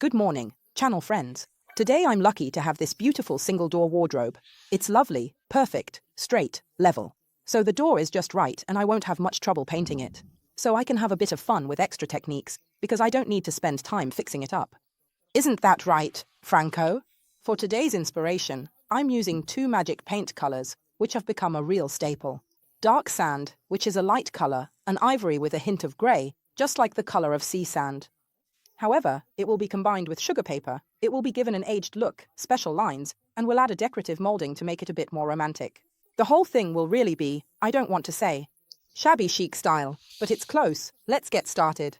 Good morning, channel friends. Today I'm lucky to have this beautiful single-door wardrobe. It's lovely, perfect, straight, level. So the door is just right and I won't have much trouble painting it. So I can have a bit of fun with extra techniques because I don't need to spend time fixing it up. Isn't that right, Franco? For today's inspiration, I'm using two magic paint colors, which have become a real staple. Dark sand, which is a light color, and ivory with a hint of gray, just like the color of sea sand. However, it will be combined with sugar paper, it will be given an aged look, special lines, and will add a decorative molding to make it a bit more romantic. The whole thing will really be, I don't want to say, shabby chic style, but it's close. Let's get started.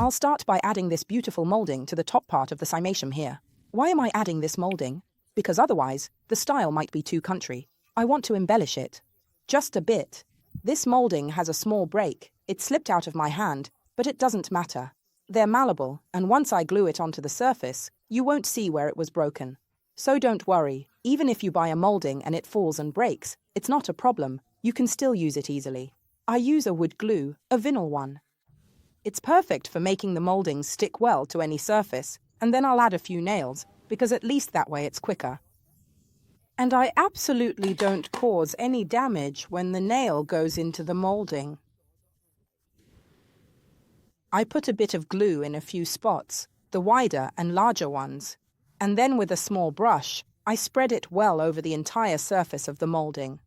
I'll start by adding this beautiful molding to the top part of the cimation here. Why am I adding this molding? Because otherwise, the style might be too country. I want to embellish it. Just a bit. This molding has a small break. It slipped out of my hand, but it doesn't matter. They're malleable, and once I glue it onto the surface, you won't see where it was broken. So don't worry, even if you buy a molding and it falls and breaks, it's not a problem. You can still use it easily. I use a wood glue, a vinyl one. It's perfect for making the moldings stick well to any surface, and then I'll add a few nails, because at least that way it's quicker. And I absolutely don't cause any damage when the nail goes into the molding. I put a bit of glue in a few spots, the wider and larger ones, and then with a small brush, I spread it well over the entire surface of the molding.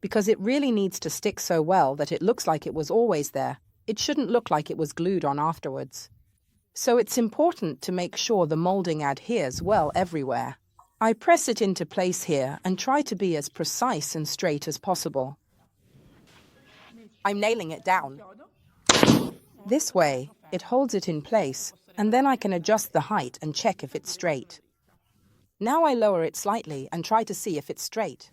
Because it really needs to stick so well that it looks like it was always there. It shouldn't look like it was glued on afterwards. So it's important to make sure the molding adheres well everywhere. I press it into place here and try to be as precise and straight as possible. I'm nailing it down. This way, it holds it in place, and then I can adjust the height and check if it's straight. Now I lower it slightly and try to see if it's straight.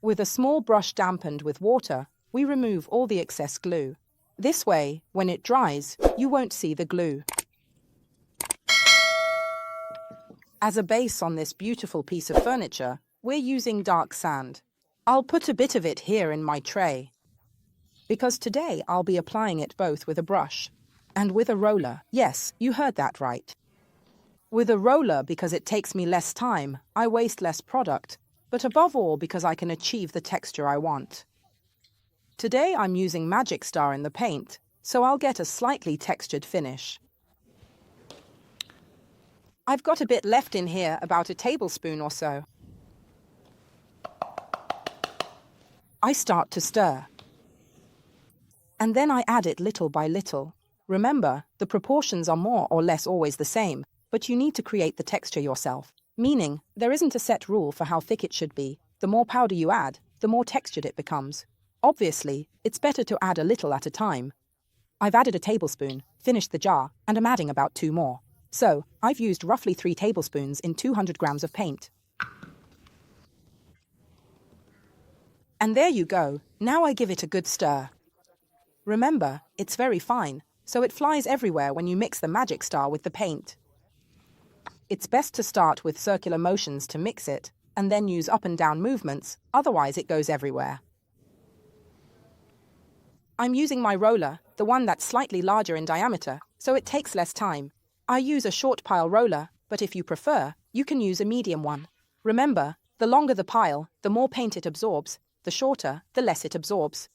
With a small brush dampened with water, we remove all the excess glue. This way, when it dries, you won't see the glue. As a base on this beautiful piece of furniture, we're using dark sand. I'll put a bit of it here in my tray, because today I'll be applying it both with a brush and with a roller. Yes, you heard that right. With a roller because it takes me less time, I waste less product, but above all because I can achieve the texture I want. Today I'm using Magic Star in the paint, so I'll get a slightly textured finish. I've got a bit left in here, about a tablespoon or so. I start to stir. And then I add it little by little. Remember, the proportions are more or less always the same, but you need to create the texture yourself. Meaning, there isn't a set rule for how thick it should be. The more powder you add, the more textured it becomes. Obviously, it's better to add a little at a time. I've added a tablespoon, finished the jar, and I'm adding about 2 more. So, I've used roughly 3 tablespoons in 200 grams of paint. And there you go. Now I give it a good stir. Remember, it's very fine, so it flies everywhere when you mix the Magic Star with the paint. It's best to start with circular motions to mix it, and then use up and down movements, otherwise it goes everywhere. I'm using my roller, the one that's slightly larger in diameter, so it takes less time. I use a short pile roller, but if you prefer, you can use a medium one. Remember, the longer the pile, the more paint it absorbs, the shorter, the less it absorbs.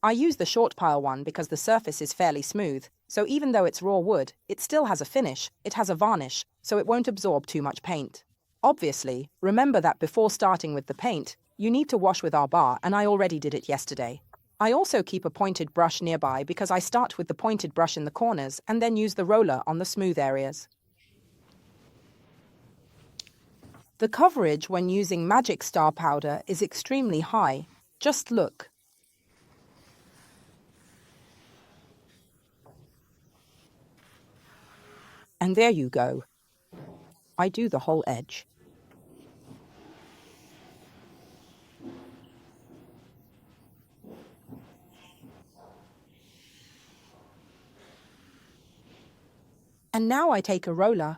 I use the short pile one because the surface is fairly smooth, so even though it's raw wood, it still has a finish, it has a varnish, so it won't absorb too much paint. Obviously, remember that before starting with the paint, you need to wash with our bar, and I already did it yesterday. I also keep a pointed brush nearby because I start with the pointed brush in the corners and then use the roller on the smooth areas. The coverage when using Magic Star powder is extremely high. Just look. And there you go. I do the whole edge. And now I take a roller.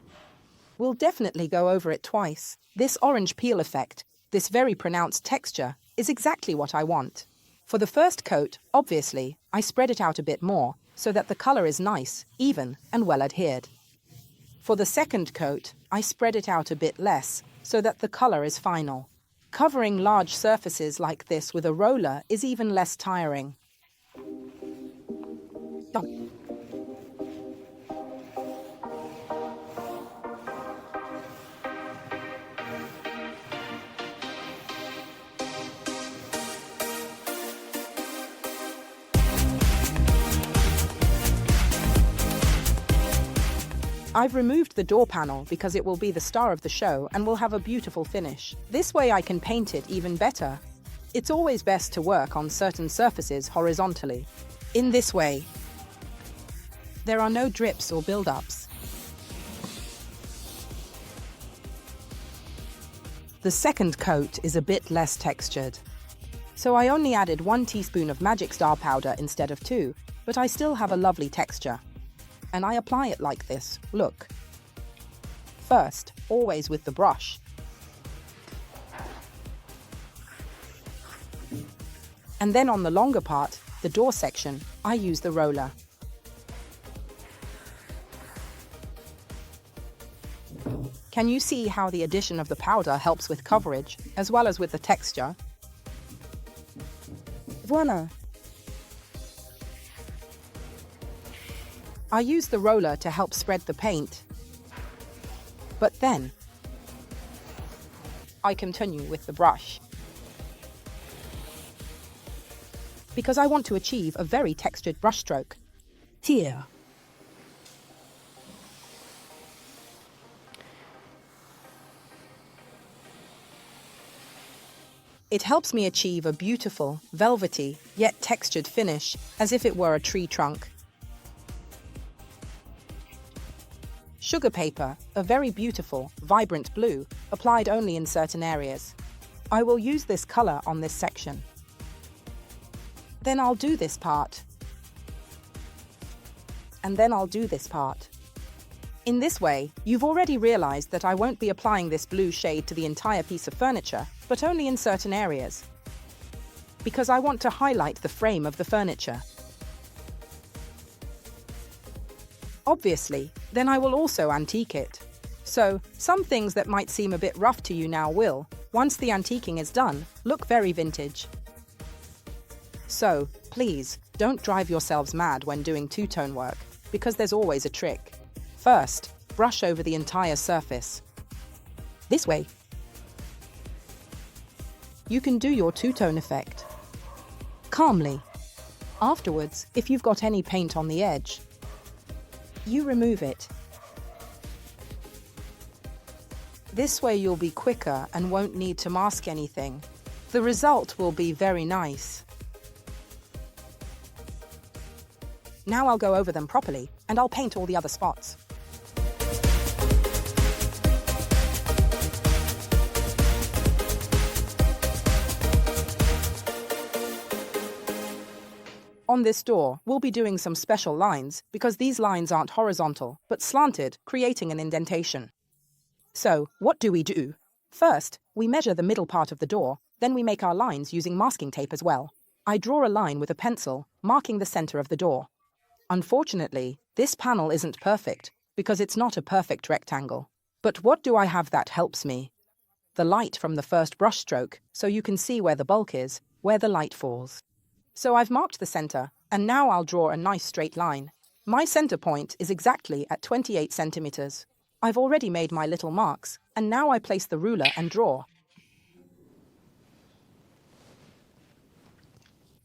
We'll definitely go over it twice. This orange peel effect, this very pronounced texture, is exactly what I want. For the first coat, obviously, I spread it out a bit more so that the color is nice, even, and well adhered. For the second coat, I spread it out a bit less so that the color is final. Covering large surfaces like this with a roller is even less tiring. Done. I've removed the door panel because it will be the star of the show and will have a beautiful finish. This way I can paint it even better. It's always best to work on certain surfaces horizontally. In this way, there are no drips or build-ups. The second coat is a bit less textured. So I only added 1 teaspoon of Magic Star powder instead of 2, but I still have a lovely texture. And I apply it like this, look. First, always with the brush. And then on the longer part, the door section, I use the roller. Can you see how the addition of the powder helps with coverage, as well as with the texture? Voila! I use the roller to help spread the paint. But then, I continue with the brush. Because I want to achieve a very textured brushstroke. Here. It helps me achieve a beautiful, velvety, yet textured finish, as if it were a tree trunk. Sugar paper, a very beautiful, vibrant blue, applied only in certain areas. I will use this color on this section. Then I'll do this part. And then I'll do this part. In this way, you've already realized that I won't be applying this blue shade to the entire piece of furniture, but only in certain areas. Because I want to highlight the frame of the furniture. Obviously, then I will also antique it. So, some things that might seem a bit rough to you now will, once the antiquing is done, look very vintage. So, please, don't drive yourselves mad when doing two-tone work, because there's always a trick. First, brush over the entire surface. This way. You can do your two-tone effect. Calmly. Afterwards, if you've got any paint on the edge, you remove it. This way you'll be quicker and won't need to mask anything. The result will be very nice. Now I'll go over them properly, and I'll paint all the other spots. On this door, we'll be doing some special lines because these lines aren't horizontal, but slanted, creating an indentation. So, what do? First, we measure the middle part of the door, then we make our lines using masking tape as well. I draw a line with a pencil, marking the center of the door. Unfortunately, this panel isn't perfect because it's not a perfect rectangle. But what do I have that helps me? The light from the first brush stroke, so you can see where the bulk is, where the light falls. So I've marked the center, and now I'll draw a nice straight line. My center point is exactly at 28 centimeters. I've already made my little marks, and now I place the ruler and draw.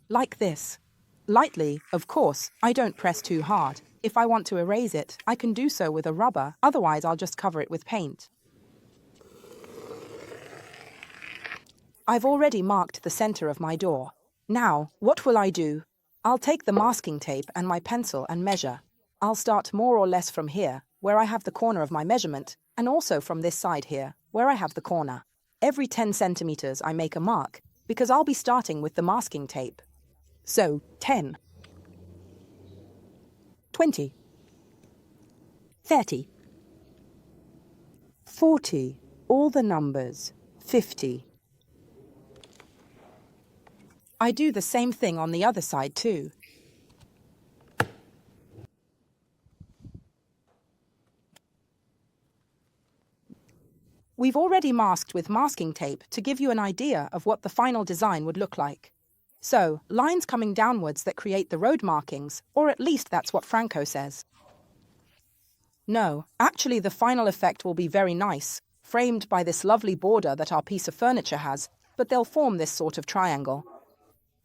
Like this. Lightly, of course, I don't press too hard. If I want to erase it, I can do so with a rubber, otherwise I'll just cover it with paint. I've already marked the center of my door. Now, what will I do? I'll take the masking tape and my pencil and measure. I'll start more or less from here, where I have the corner of my measurement, and also from this side here, where I have the corner. Every 10 centimeters I make a mark, because I'll be starting with the masking tape. So, 10, 20, 30, 40, all the numbers, 50. I do the same thing on the other side too. We've already masked with masking tape to give you an idea of what the final design would look like. So, lines coming downwards that create the road markings, or at least that's what Franco says. No, actually the final effect will be very nice, framed by this lovely border that our piece of furniture has, but they'll form this sort of triangle.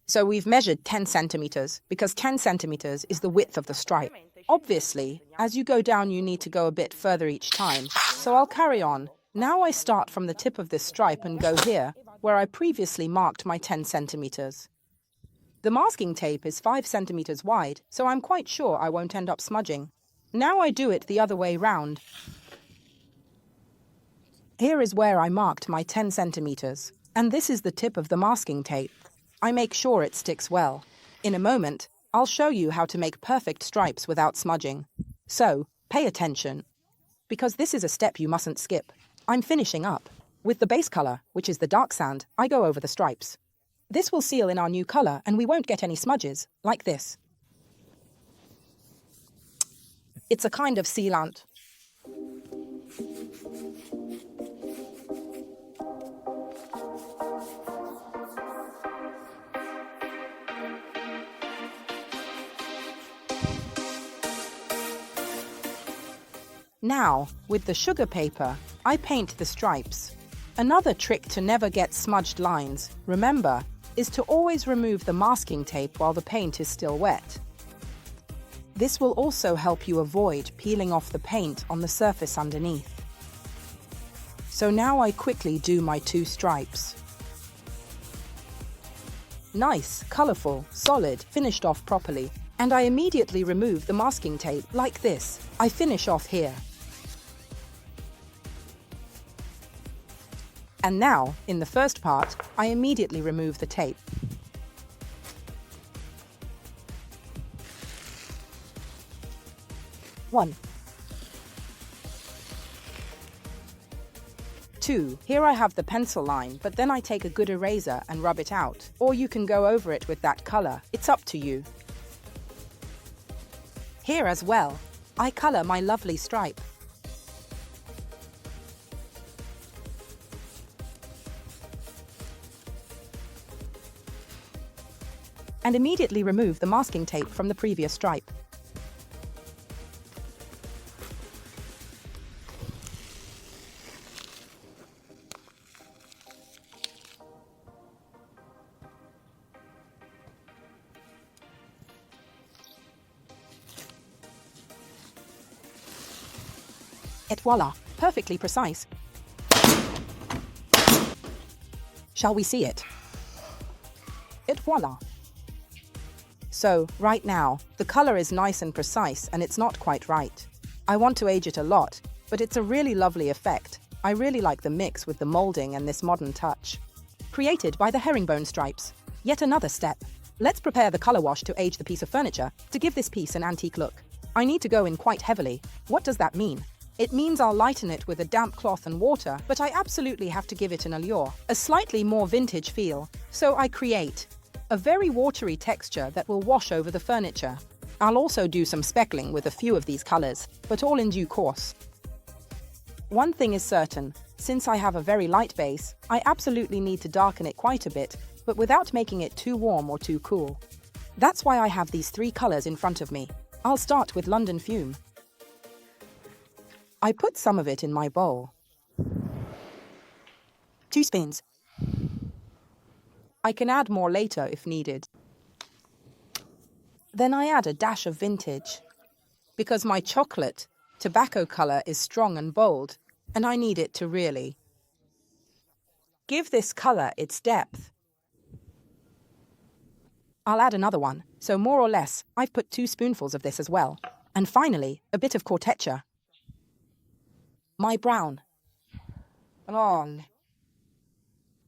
So we've measured 10 centimeters, because 10 centimeters is the width of the stripe. Obviously, as you go down you need to go a bit further each time, so I'll carry on. Now I start from the tip of this stripe and go here, where I previously marked my 10 centimeters. The masking tape is 5 centimeters wide, so I'm quite sure I won't end up smudging. Now I do it the other way round. Here is where I marked my 10 centimeters, and this is the tip of the masking tape. I make sure it sticks well. In a moment, I'll show you how to make perfect stripes without smudging. So, pay attention, because this is a step you mustn't skip. I'm finishing up. With the base color, which is the dark sand, I go over the stripes. This will seal in our new color and we won't get any smudges, like this. It's a kind of sealant. Now, with the sugar paper, I paint the stripes. Another trick to never get smudged lines, remember, is to always remove the masking tape while the paint is still wet. This will also help you avoid peeling off the paint on the surface underneath. So now I quickly do my 2 stripes. Nice, colorful, solid, finished off properly. And I immediately remove the masking tape like this. I finish off here. And now, in the first part, I immediately remove the tape. One. 2. Here I have the pencil line, but then I take a good eraser and rub it out. Or you can go over it with that color. It's up to you. Here as well, I color my lovely stripe. And immediately remove the masking tape from the previous stripe. Et voila, perfectly precise. Shall we see it? Et voila. So, right now, the color is nice and precise and it's not quite right. I want to age it a lot, but it's a really lovely effect. I really like the mix with the moulding and this modern touch. Created by the herringbone stripes. Yet another step. Let's prepare the color wash to age the piece of furniture to give this piece an antique look. I need to go in quite heavily. What does that mean? It means I'll lighten it with a damp cloth and water, but I absolutely have to give it an allure, a slightly more vintage feel. So I create a very watery texture that will wash over the furniture. I'll also do some speckling with a few of these colors, but all in due course. One thing is certain, since I have a very light base, I absolutely need to darken it quite a bit, but without making it too warm or too cool. That's why I have these 3 colors in front of me. I'll start with London Fumé. I put some of it in my bowl. 2 spoons. I can add more later if needed. Then I add a dash of vintage. Because my chocolate tobacco color is strong and bold, and I need it to really Give this color its depth. I'll add another one, so more or less, I've put 2 spoonfuls of this as well. And finally, a bit of Corteccia. My brown.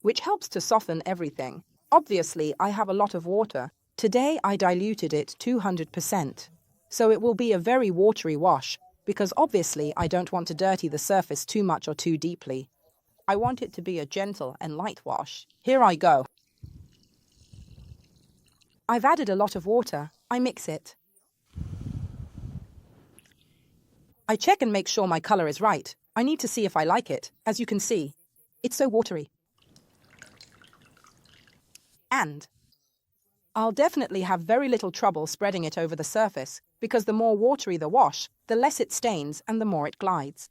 Which helps to soften everything. Obviously, I have a lot of water. Today, I diluted it 200%. So it will be a very watery wash, because obviously I don't want to dirty the surface too much or too deeply. I want it to be a gentle and light wash. Here I go. I've added a lot of water. I mix it. I check and make sure my color is right. I need to see if I like it. As you can see, it's so watery. And I'll definitely have very little trouble spreading it over the surface, because the more watery the wash, the less it stains and the more it glides.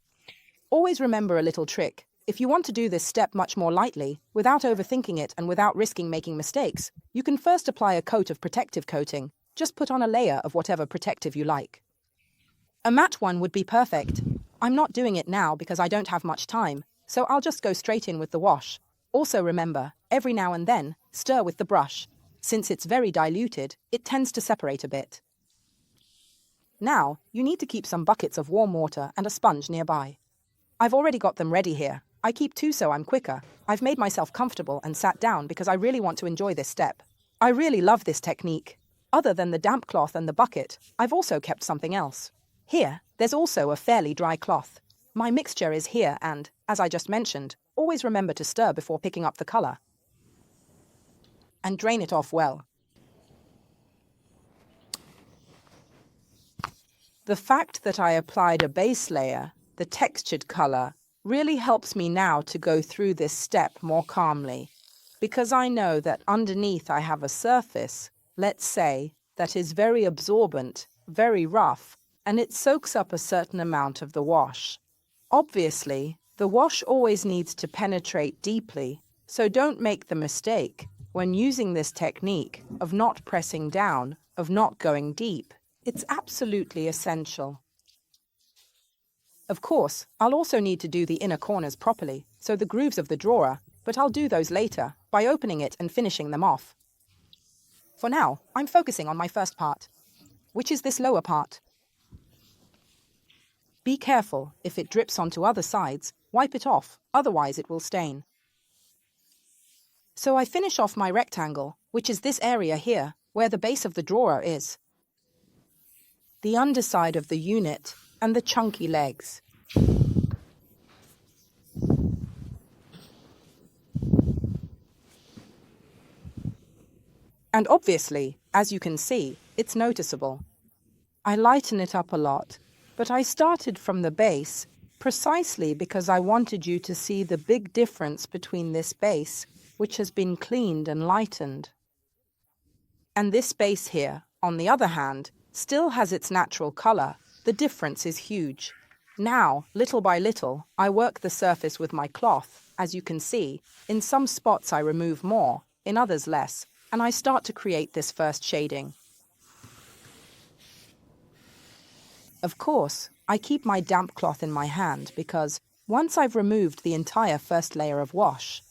Always remember a little trick. If you want to do this step much more lightly, without overthinking it and without risking making mistakes, you can first apply a coat of protective coating. Just put on a layer of whatever protective you like. A matte one would be perfect. I'm not doing it now because I don't have much time, so I'll just go straight in with the wash. Also remember, every now and then, stir with the brush. Since it's very diluted, it tends to separate a bit. Now, you need to keep some buckets of warm water and a sponge nearby. I've already got them ready here. I keep 2 so I'm quicker. I've made myself comfortable and sat down because I really want to enjoy this step. I really love this technique. Other than the damp cloth and the bucket, I've also kept something else. Here, there's also a fairly dry cloth. My mixture is here and, as I just mentioned, always remember to stir before picking up the color. And drain it off well. The fact that I applied a base layer, the textured color, really helps me now to go through this step more calmly, because I know that underneath I have a surface, let's say, that is very absorbent, very rough, and it soaks up a certain amount of the wash. Obviously, the wash always needs to penetrate deeply, so don't make the mistake when using this technique of not pressing down, of not going deep. It's absolutely essential. Of course, I'll also need to do the inner corners properly, so the grooves of the drawer, but I'll do those later by opening it and finishing them off. For now, I'm focusing on my first part, which is this lower part. Be careful, if it drips onto other sides, wipe it off, otherwise it will stain. So I finish off my rectangle, which is this area here, where the base of the drawer is. The underside of the unit and the chunky legs. And obviously, as you can see, it's noticeable. I lighten it up a lot, but I started from the base precisely because I wanted you to see the big difference between this base, which has been cleaned and lightened, and this base here, on the other hand, still has its natural color. The difference is huge. Now, little by little, I work the surface with my cloth. As you can see, in some spots I remove more, in others less, and I start to create this first shading. Of course, I keep my damp cloth in my hand because, once I've removed the entire first layer of wash,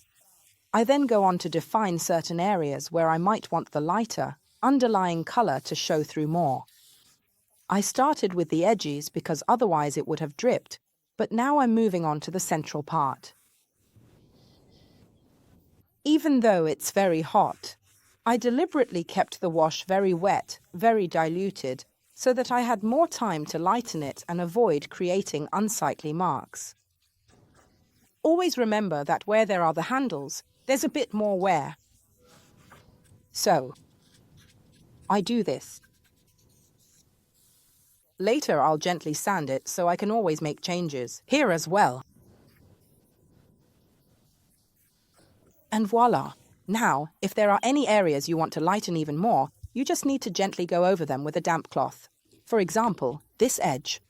I then go on to define certain areas where I might want the lighter, underlying color to show through more. I started with the edges because otherwise it would have dripped, but now I'm moving on to the central part. Even though it's very hot, I deliberately kept the wash very wet, very diluted, so that I had more time to lighten it and avoid creating unsightly marks. Always remember that where there are the handles, there's a bit more wear. So, I do this. Later I'll gently sand it so I can always make changes, here as well. And voila! Now, if there are any areas you want to lighten even more, you just need to gently go over them with a damp cloth. For example, this edge.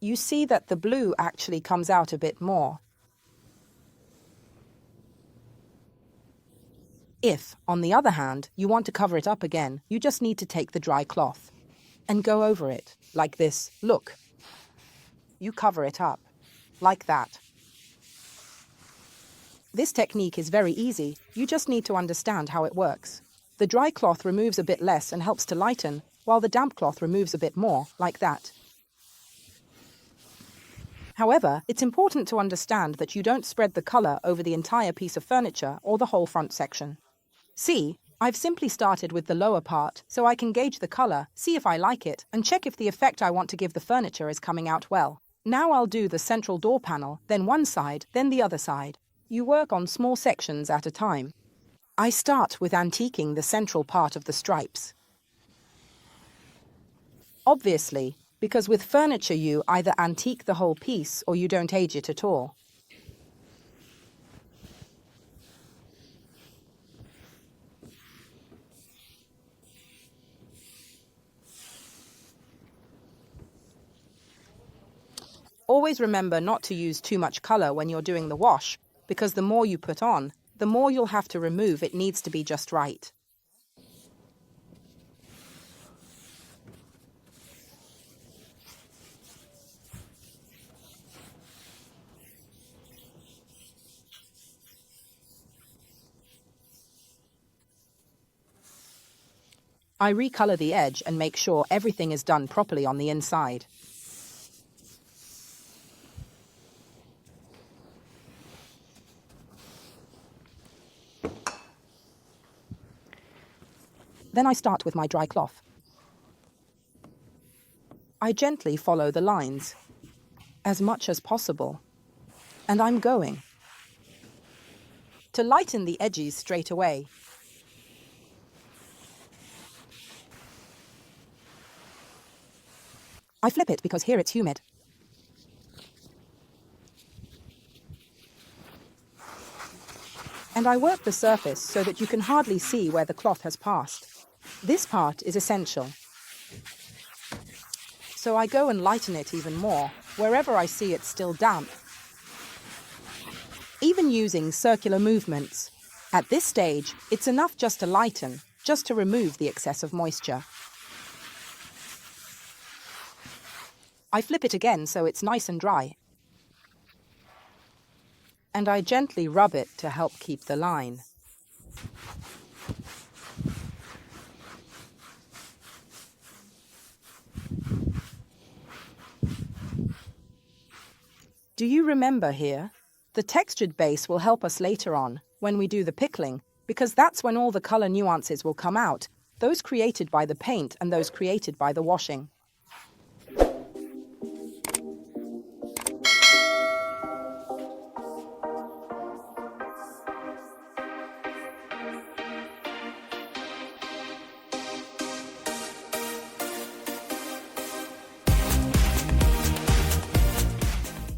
You see that the blue actually comes out a bit more. If, on the other hand, you want to cover it up again, you just need to take the dry cloth and go over it, like this. Look. You cover it up, like that. This technique is very easy, you just need to understand how it works. The dry cloth removes a bit less and helps to lighten, while the damp cloth removes a bit more, like that. However, it's important to understand that you don't spread the color over the entire piece of furniture or the whole front section. See, I've simply started with the lower part so I can gauge the color, see if I like it, and check if the effect I want to give the furniture is coming out well. Now I'll do the central door panel, then one side, then the other side. You work on small sections at a time. I start with antiquing the central part of the stripes. Obviously, because with furniture you either antique the whole piece or you don't age it at all. Always remember not to use too much color when you're doing the wash, because the more you put on, the more you'll have to remove. It needs to be just right. I recolor the edge and make sure everything is done properly on the inside. Then I start with my dry cloth. I gently follow the lines, as much as possible, and I'm going to lighten the edges straight away. I flip it because here it's humid. And I work the surface so that you can hardly see where the cloth has passed. This part is essential. So I go and lighten it even more, wherever I see it's still damp. Even using circular movements. At this stage, it's enough just to lighten, just to remove the excess of moisture. I flip it again so it's nice and dry. And I gently rub it to help keep the line. Do you remember here? The textured base will help us later on, when we do the pickling, because that's when all the color nuances will come out, those created by the paint and those created by the washing.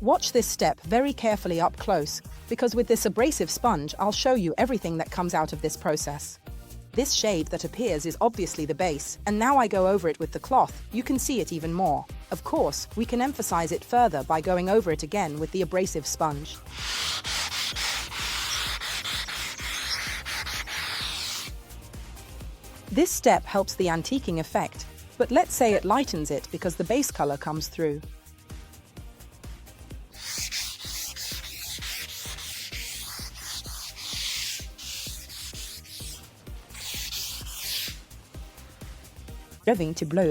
Watch this step very carefully up close, because with this abrasive sponge, I'll show you everything that comes out of this process. This shade that appears is obviously the base, and now I go over it with the cloth, you can see it even more. Of course, we can emphasize it further by going over it again with the abrasive sponge. This step helps the antiquing effect, but let's say it lightens it because the base color comes through. Revving to blow.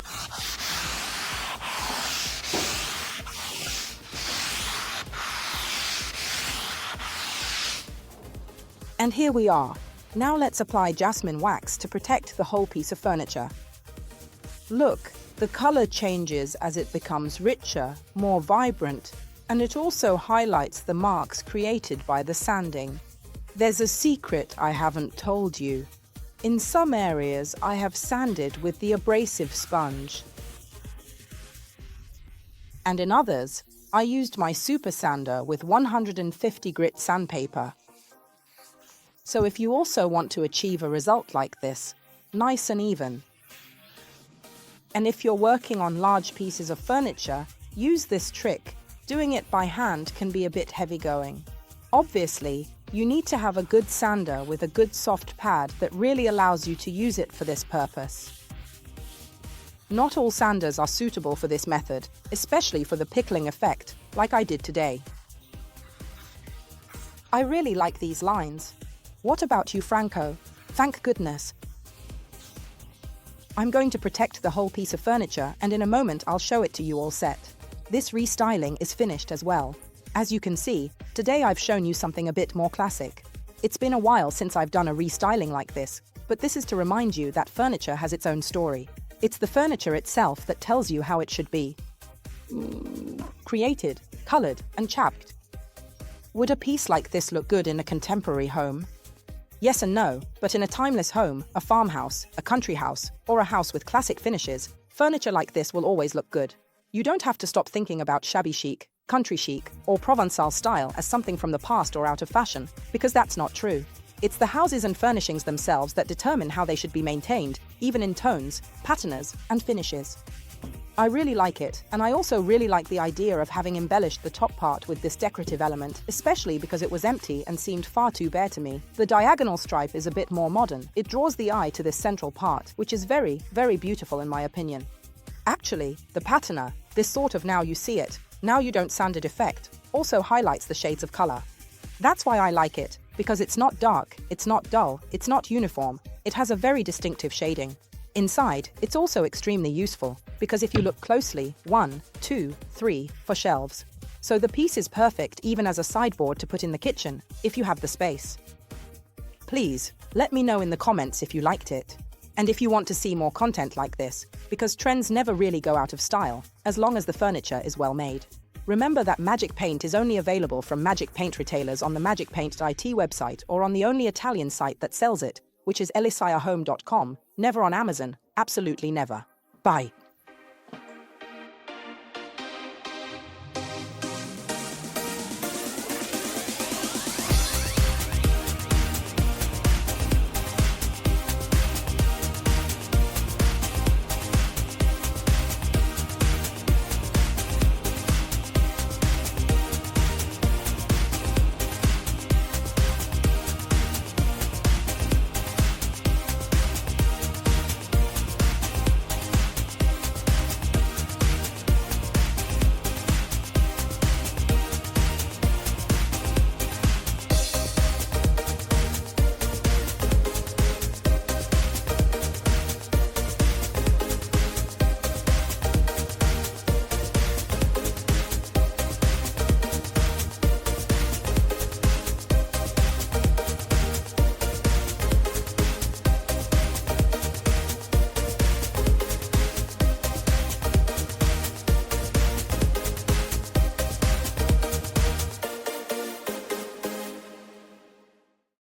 And here we are. Now let's apply Jasmine Wax to protect the whole piece of furniture. Look, the color changes as it becomes richer, more vibrant, and it also highlights the marks created by the sanding. There's a secret I haven't told you. In some areas, I have sanded with the abrasive sponge. And in others, I used my super sander with 150 grit sandpaper. So if you also want to achieve a result like this, nice and even. And if you're working on large pieces of furniture, use this trick. Doing it by hand can be a bit heavy going. Obviously, you need to have a good sander with a good soft pad that really allows you to use it for this purpose. Not all sanders are suitable for this method, especially for the pickling effect, like I did today. I really like these lines. What about you, Franco? Thank goodness. I'm going to protect the whole piece of furniture, and in a moment I'll show it to you all set. This restyling is finished as well. As you can see, today I've shown you something a bit more classic. It's been a while since I've done a restyling like this, but this is to remind you that furniture has its own story. It's the furniture itself that tells you how it should be created, colored, and chapped. Would a piece like this look good in a contemporary home? Yes and no, but in a timeless home, a farmhouse, a country house, or a house with classic finishes, furniture like this will always look good. You don't have to stop thinking about shabby chic, country chic, or Provençal style as something from the past or out of fashion, because that's not true. It's the houses and furnishings themselves that determine how they should be maintained, even in tones, patinas, and finishes. I really like it, and I also really like the idea of having embellished the top part with this decorative element, especially because it was empty and seemed far too bare to me. The diagonal stripe is a bit more modern. It draws the eye to this central part, which is very, very beautiful in my opinion. Actually, the patina, this sort of now you see it, now you don't sand it effect, also highlights the shades of color. That's why I like it, because it's not dark, it's not dull, it's not uniform, it has a very distinctive shading. Inside, it's also extremely useful, because if you look closely, 1, 2, 3, for shelves. So the piece is perfect even as a sideboard to put in the kitchen, if you have the space. Please, let me know in the comments if you liked it. And if you want to see more content like this, because trends never really go out of style, as long as the furniture is well made. Remember that Magic Paint is only available from Magic Paint retailers on the Magic Paint IT website or on the only Italian site that sells it, which is elisa&Home.com, never on Amazon, absolutely never. Bye.